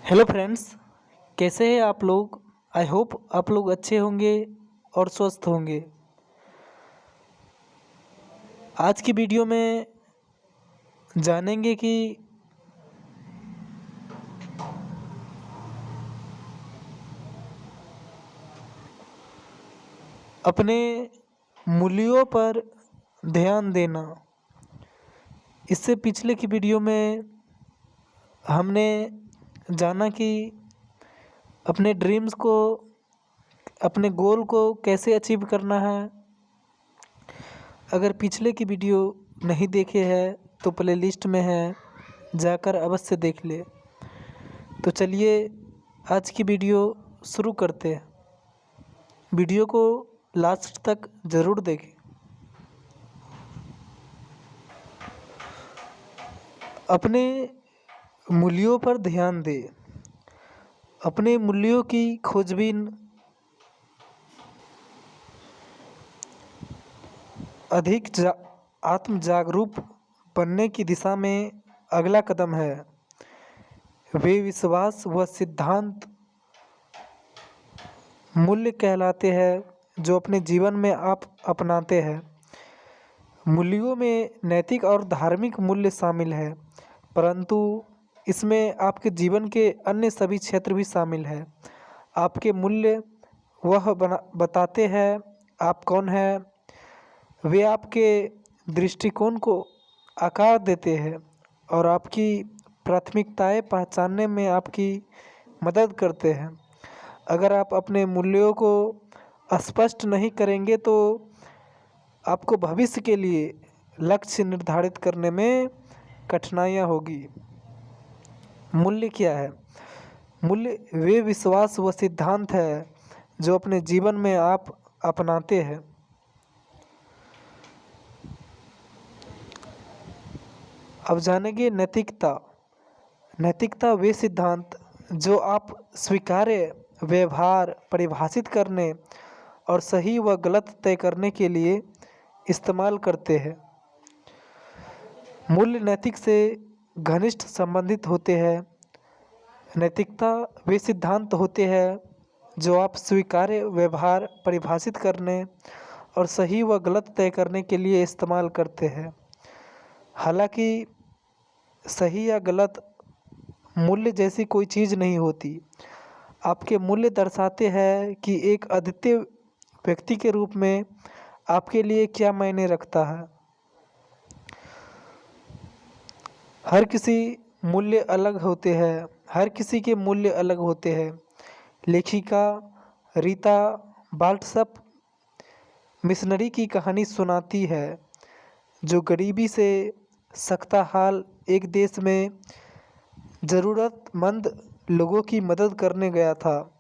Hello friends, कैसे हैं आप लोग। आई होप आप लोग अच्छे होंगे और स्वस्थ होंगे। आज की वीडियो में जानेंगे कि अपने मूल्यों पर ध्यान देना। इससे पिछले की वीडियो में हमने जाना कि अपने ड्रीम्स को, अपने गोल को कैसे अचीव करना है। अगर पिछले की वीडियो नहीं देखे हैं तो प्लेलिस्ट में है, जाकर अवश्य देख ले। तो चलिए आज की वीडियो शुरू करते हैं। वीडियो को लास्ट तक ज़रूर देखें। अपने मूल्यों पर ध्यान दें। अपने मूल्यों की खोजबीन अधिक आत्म जागरूक बनने की दिशा में अगला कदम है। वे विश्वास व सिद्धांत मूल्य कहलाते हैं जो अपने जीवन में आप अपनाते हैं। मूल्यों में नैतिक और धार्मिक मूल्य शामिल है, परंतु इसमें आपके जीवन के अन्य सभी क्षेत्र भी शामिल है। आपके मूल्य वह बताते हैं आप कौन हैं। वे आपके दृष्टिकोण को आकार देते हैं और आपकी प्राथमिकताएं पहचानने में आपकी मदद करते हैं। अगर आप अपने मूल्यों को स्पष्ट नहीं करेंगे तो आपको भविष्य के लिए लक्ष्य निर्धारित करने में कठिनाइयाँ होगी। मूल्य क्या है? मूल्य वे विश्वास व सिद्धांत है जो अपने जीवन में आप अपनाते हैं। अब जानेंगे नैतिकता। नैतिकता वे सिद्धांत जो आप स्वीकार्य व्यवहार परिभाषित करने और सही व गलत तय करने के लिए इस्तेमाल करते हैं। मूल्य नैतिक से घनिष्ठ संबंधित होते हैं। नैतिकता वे सिद्धांत होते हैं जो आप स्वीकार्य व्यवहार परिभाषित करने और सही व गलत तय करने के लिए इस्तेमाल करते हैं। हालांकि सही या गलत मूल्य जैसी कोई चीज़ नहीं होती। आपके मूल्य दर्शाते हैं कि एक अद्वितीय व्यक्ति के रूप में आपके लिए क्या मायने रखता है। हर किसी मूल्य अलग होते हैं, हर किसी के मूल्य अलग होते हैं। लेखिका रीता बाल्टसप मिशनरी की कहानी सुनाती है जो गरीबी से सख्ता हाल एक देश में ज़रूरतमंद लोगों की मदद करने गया था।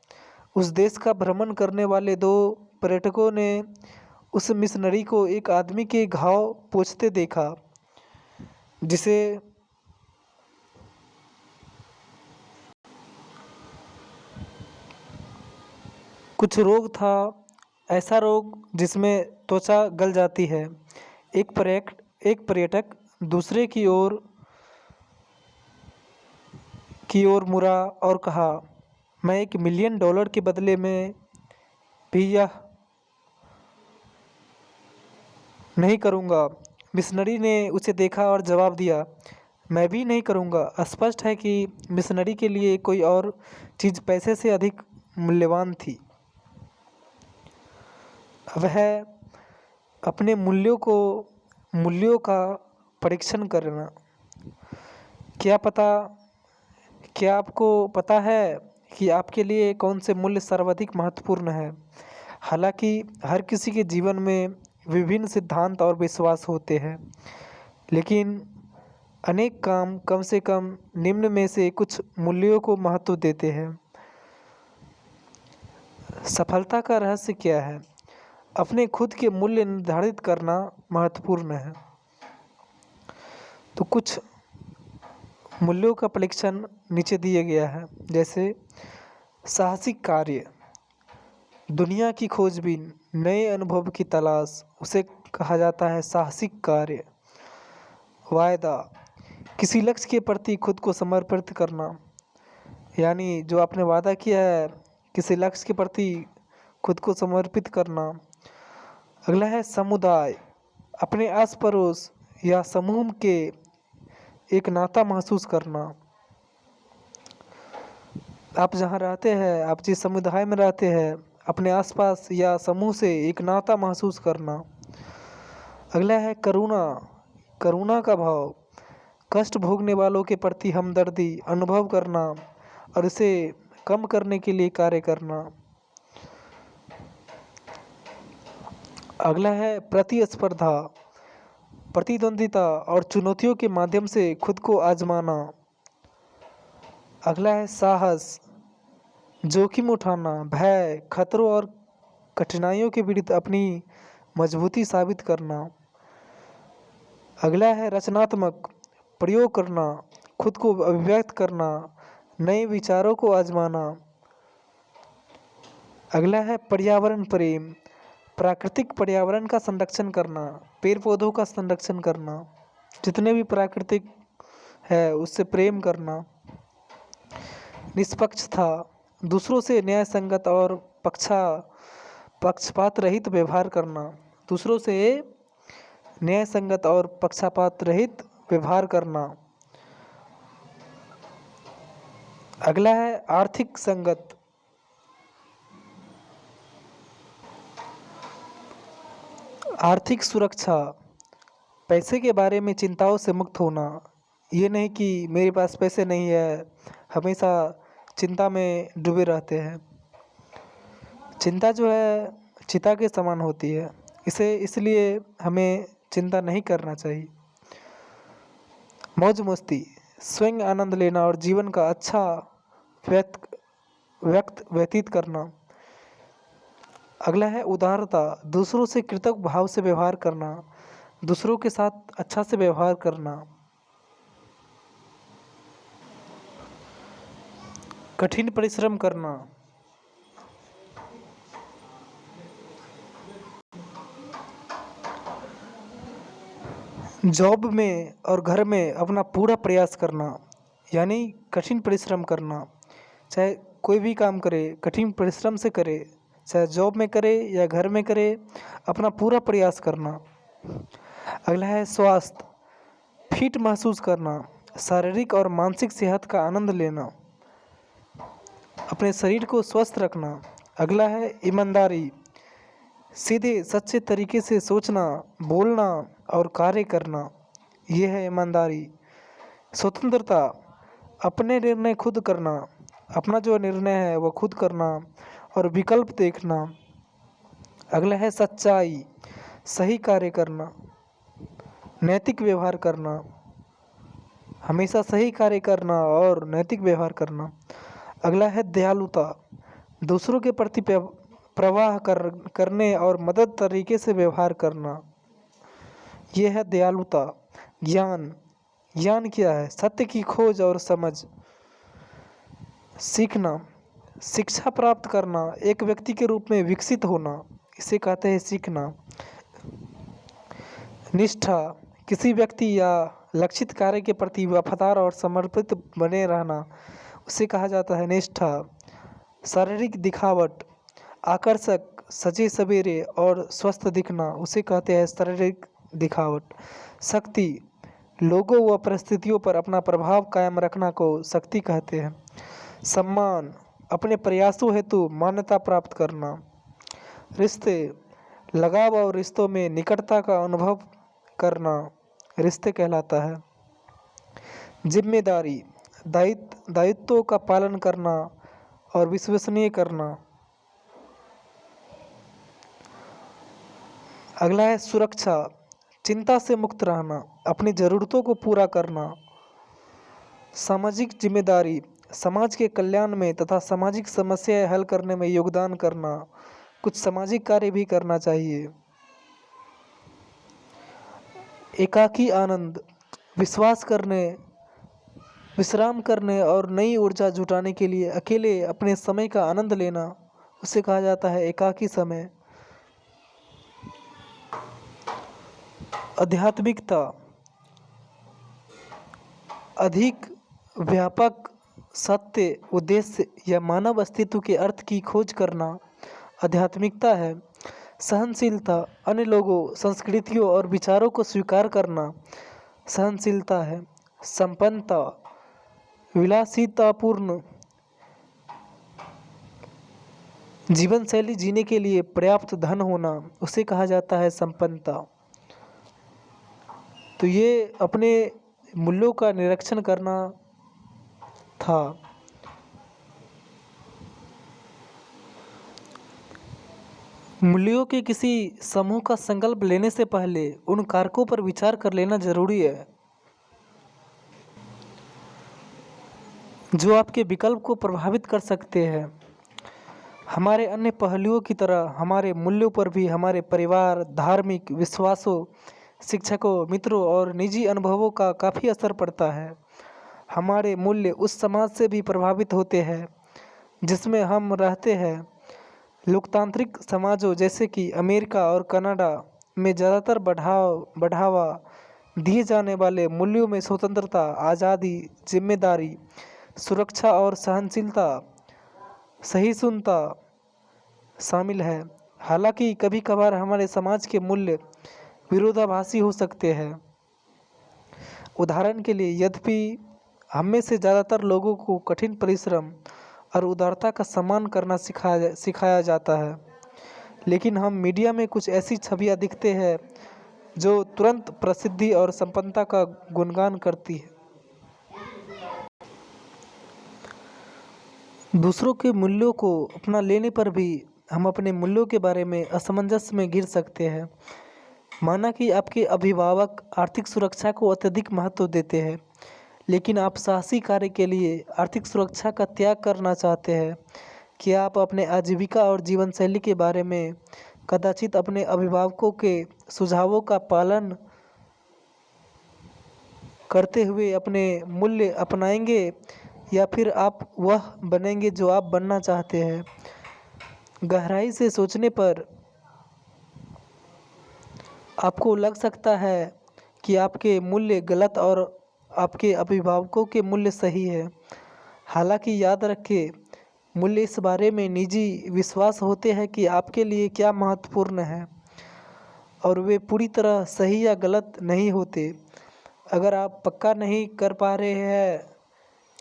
उस देश का भ्रमण करने वाले दो पर्यटकों ने उस मिशनरी को एक आदमी के घाव पोंछते देखा जिसे कुछ रोग था, ऐसा रोग जिसमें त्वचा गल जाती है। एक पर्यटक दूसरे की ओर मुड़ा और कहा, मैं $1 मिलियन के बदले में भी यह नहीं करूँगा। मिशनरी ने उसे देखा और जवाब दिया, मैं भी नहीं करूँगा। स्पष्ट है कि मिशनरी के लिए कोई और चीज़ पैसे से अधिक मूल्यवान थी। वह अपने मूल्यों का परीक्षण करना। क्या आपको पता है कि आपके लिए कौन से मूल्य सर्वाधिक महत्वपूर्ण है? हालांकि हर किसी के जीवन में विभिन्न सिद्धांत और विश्वास होते हैं, लेकिन अनेक काम कम से कम निम्न में से कुछ मूल्यों को महत्व देते हैं। सफलता का रहस्य क्या है? अपने खुद के मूल्य निर्धारित करना महत्वपूर्ण है। तो कुछ मूल्यों का परीक्षण नीचे दिया गया है, जैसे साहसिक कार्य, दुनिया की खोजबीन, नए अनुभव की तलाश, उसे कहा जाता है साहसिक कार्य। वायदा, किसी लक्ष्य के प्रति खुद को समर्पित करना। यानी जो आपने वादा किया है किसी लक्ष्य के प्रति खुद को समर्पित करना। अगला है समुदाय, अपने आस पड़ोस या समूह के एक नाता महसूस करना। आप जहाँ रहते हैं, आप जिस समुदाय में रहते हैं, अपने आसपास या समूह से एक नाता महसूस करना। अगला है करुणा, करुणा का भाव, कष्ट भोगने वालों के प्रति हमदर्दी अनुभव करना और इसे कम करने के लिए कार्य करना। अगला है प्रतिस्पर्धा, प्रतिद्वंदिता और चुनौतियों के माध्यम से खुद को आजमाना। अगला है साहस, जोखिम उठाना, भय, खतरों और कठिनाइयों के विरुद्ध अपनी मजबूती साबित करना। अगला है रचनात्मक, प्रयोग करना, खुद को अभिव्यक्त करना, नए विचारों को आजमाना। अगला है पर्यावरण प्रेम, प्राकृतिक पर्यावरण का संरक्षण करना, पेड़ पौधों का संरक्षण करना, जितने भी प्राकृतिक है उससे प्रेम करना। निष्पक्षता, दूसरों से न्याय संगत और पक्षपात रहित व्यवहार करना, दूसरों से न्याय संगत और पक्षपात रहित व्यवहार करना। अगला है आर्थिक संगत, आर्थिक सुरक्षा, पैसे के बारे में चिंताओं से मुक्त होना। ये नहीं कि मेरे पास पैसे नहीं है, हमेशा चिंता में डूबे रहते हैं। चिंता जो है चिता के समान होती है, इसे इसलिए हमें चिंता नहीं करना चाहिए। मौज मस्ती, स्वयं आनंद लेना और जीवन का अच्छा व्यतीत करना। अगला है उदारता, दूसरों से कृतज्ञ भाव से व्यवहार करना, दूसरों के साथ अच्छा से व्यवहार करना। कठिन परिश्रम करना, जॉब में और घर में अपना पूरा प्रयास करना, यानी कठिन परिश्रम करना। चाहे कोई भी काम करे कठिन परिश्रम से करे, चाहे जॉब में करे या घर में करे, अपना पूरा प्रयास करना। अगला है स्वास्थ्य, फिट महसूस करना, शारीरिक और मानसिक सेहत का आनंद लेना, अपने शरीर को स्वस्थ रखना। अगला है ईमानदारी, सीधे सच्चे तरीके से सोचना, बोलना और कार्य करना, ये है ईमानदारी। स्वतंत्रता, अपने निर्णय खुद करना, अपना जो निर्णय है वो खुद करना और विकल्प देखना। अगला है सच्चाई, सही कार्य करना, नैतिक व्यवहार करना, हमेशा सही कार्य करना और नैतिक व्यवहार करना। अगला है दयालुता, दूसरों के प्रति करने और मदद तरीके से व्यवहार करना, ये है दयालुता। ज्ञान, ज्ञान क्या है? सत्य की खोज और समझ। सीखना, शिक्षा प्राप्त करना, एक व्यक्ति के रूप में विकसित होना, इसे कहते हैं सीखना। निष्ठा, किसी व्यक्ति या लक्षित कार्य के प्रति वफादार और समर्पित बने रहना, उसे कहा जाता है निष्ठा। शारीरिक दिखावट, आकर्षक, सजे सवेरे और स्वस्थ दिखना, उसे कहते हैं शारीरिक दिखावट। शक्ति, लोगों व परिस्थितियों पर अपना प्रभाव कायम रखना को शक्ति कहते हैं। सम्मान, अपने प्रयासों हेतु मान्यता प्राप्त करना। रिश्ते, लगाव और रिश्तों में निकटता का अनुभव करना, रिश्ते कहलाता है। जिम्मेदारी, दायित्वों का पालन करना और विश्वसनीय करना। अगला है सुरक्षा, चिंता से मुक्त रहना, अपनी ज़रूरतों को पूरा करना। सामाजिक जिम्मेदारी, समाज के कल्याण में तथा सामाजिक समस्याएं हल करने में योगदान करना, कुछ सामाजिक कार्य भी करना चाहिए। एकाकी आनंद, विश्राम करने और नई ऊर्जा जुटाने के लिए अकेले अपने समय का आनंद लेना, उसे कहा जाता है एकाकी समय। आध्यात्मिकता, अधिक व्यापक सत्य, उद्देश्य या मानव अस्तित्व के अर्थ की खोज करना आध्यात्मिकता है। सहनशीलता, अन्य लोगों, संस्कृतियों और विचारों को स्वीकार करना सहनशीलता है। संपन्नता, विलासितापूर्ण जीवन शैली जीने के लिए पर्याप्त धन होना, उसे कहा जाता है संपन्नता। तो ये अपने मूल्यों का निरीक्षण करना था। मूल्यों के किसी समूह का संकल्प लेने से पहले उन कारकों पर विचार कर लेना जरूरी है जो आपके विकल्प को प्रभावित कर सकते हैं। हमारे अन्य पहलुओं की तरह हमारे मूल्यों पर भी हमारे परिवार, धार्मिक विश्वासों, शिक्षकों, मित्रों और निजी अनुभवों का काफ़ी असर पड़ता है। हमारे मूल्य उस समाज से भी प्रभावित होते हैं जिसमें हम रहते हैं। लोकतांत्रिक समाजों जैसे कि अमेरिका और कनाडा में ज़्यादातर बढ़ावा दिए जाने वाले मूल्यों में स्वतंत्रता, आज़ादी, जिम्मेदारी, सुरक्षा और सहनशीलता, सहिष्णुता शामिल है। हालांकि कभी कभार हमारे समाज के मूल्य विरोधाभासी हो सकते हैं। उदाहरण के लिए, यद्यपि हम में से ज़्यादातर लोगों को कठिन परिश्रम और उदारता का सम्मान करना सिखाया जाता है, लेकिन हम मीडिया में कुछ ऐसी छवियां दिखते हैं जो तुरंत प्रसिद्धि और संपन्नता का गुणगान करती है। दूसरों के मूल्यों को अपना लेने पर भी हम अपने मूल्यों के बारे में असमंजस में गिर सकते हैं। माना कि आपके अभिभावक आर्थिक सुरक्षा को अत्यधिक महत्व देते हैं, लेकिन आप साहसी कार्य के लिए आर्थिक सुरक्षा का त्याग करना चाहते हैं। क्या आप अपने आजीविका और जीवन शैली के बारे में कदाचित अपने अभिभावकों के सुझावों का पालन करते हुए अपने मूल्य अपनाएंगे, या फिर आप वह बनेंगे जो आप बनना चाहते हैं? गहराई से सोचने पर आपको लग सकता है कि आपके मूल्य गलत और आपके अभिभावकों के मूल्य सही है। हालांकि याद रखें, मूल्य इस बारे में निजी विश्वास होते हैं कि आपके लिए क्या महत्वपूर्ण है, और वे पूरी तरह सही या गलत नहीं होते। अगर आप पक्का नहीं कर पा रहे हैं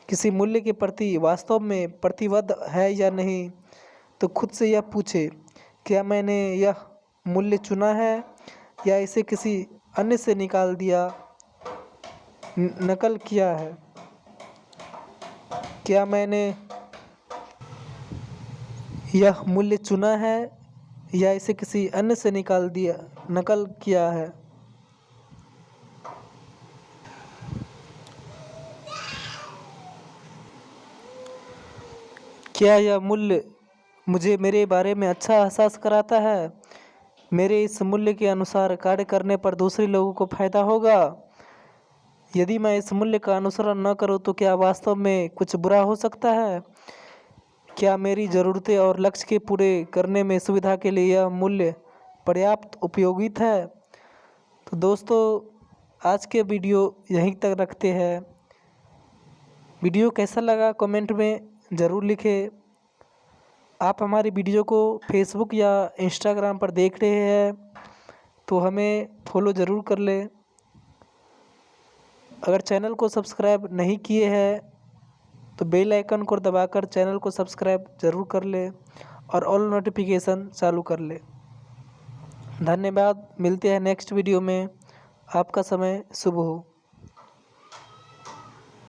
किसी मूल्य के प्रति वास्तव में प्रतिबद्ध है या नहीं, तो खुद से यह पूछें, क्या मैंने यह मूल्य चुना है या इसे किसी अन्य से निकाल दिया, नकल किया है? क्या मैंने यह मूल्य चुना है या इसे किसी अन्य से निकाल दिया, नकल किया है? क्या यह मूल्य मुझे मेरे बारे में अच्छा एहसास कराता है? मेरे इस मूल्य के अनुसार कार्य करने पर दूसरे लोगों को फायदा होगा? यदि मैं इस मूल्य का अनुसरण न करूं तो क्या वास्तव में कुछ बुरा हो सकता है? क्या मेरी ज़रूरतें और लक्ष्य के पूरे करने में सुविधा के लिए यह मूल्य पर्याप्त उपयोगित है? तो दोस्तों, आज के वीडियो यहीं तक रखते हैं। वीडियो कैसा लगा कमेंट में ज़रूर लिखें। आप हमारी वीडियो को फेसबुक या इंस्टाग्राम पर देख रहे हैं तो हमें फॉलो ज़रूर कर लें। अगर चैनल को सब्सक्राइब नहीं किए हैं तो बेल आइकन को दबाकर चैनल को सब्सक्राइब ज़रूर कर लें और ऑल नोटिफिकेशन चालू कर लें। धन्यवाद। मिलते हैं नेक्स्ट वीडियो में। आपका समय शुभ हो।